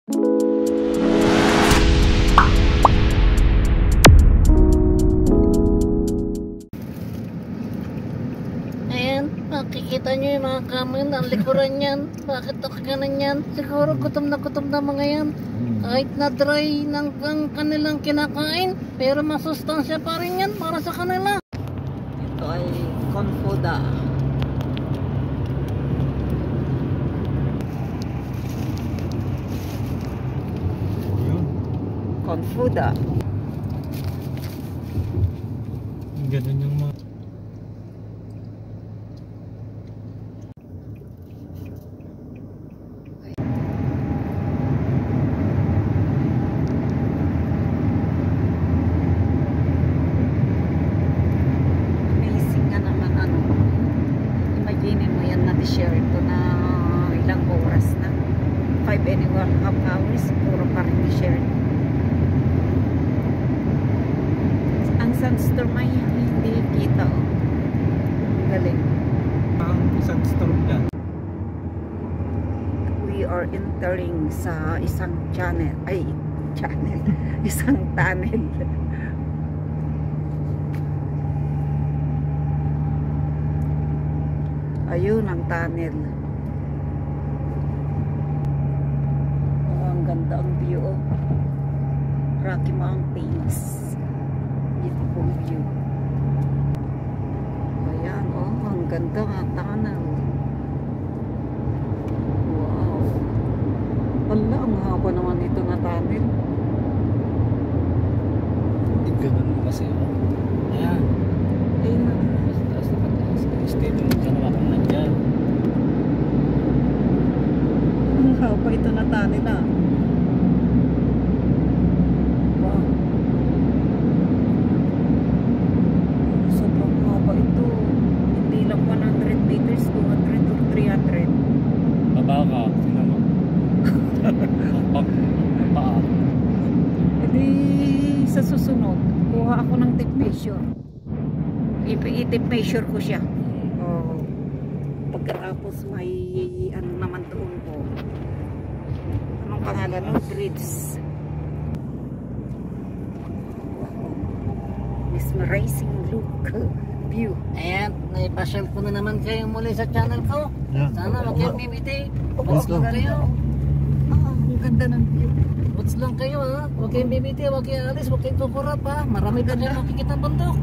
Makikita nyo yung mga kamen, ang likuran yan. Bakit nakaganan yan? Siguro gutom na mga yan. Kahit na dry ng kanilang kinakain, pero masustansya pa rin yan para sa kanila. Ito ay Confuda. Confuda. Ganun yung mga desierto na ilang oras na 5.5 hours puro pa rin desierto. Ang sandstorm ay hindi kita galing ang sandstorm dyan. We are entering sa isang isang tunnel. Ayun ang tunnel. Oh, ang ganda ang view. Oh. Rocky Mountains. Beautiful view. Ayan, oh, ang ganda nga tunnel. Wow. Wala, ang haba naman ito na tunnel. Hindi ganun kasi. Ayan. Ayun na. Stay doon ka na bakang nandyan. Ang haba ito na tunnel ah. Wow. Sobrang haba ito. Hindi lang 100 meters, 200 or 300. Baba ka, sino mo? Paa. Hindi sa susunod, kuha ako ng tape measure. I-tape measure ko siya. Pagkatapos may ano naman doon po. Anong pangalan ng grids? Mesmerizing look. View. Ayan, naipasyal ko na naman kayo muli sa channel ko. Yeah. Sana mag-mimiti. Watch lang kayo. Ang ganda ng view. Watch lang kayo ha. Huwag kayong mimiti, huwag kayong alis, huwag kayong kukurap ha. Marami pa kayo makikita bundok.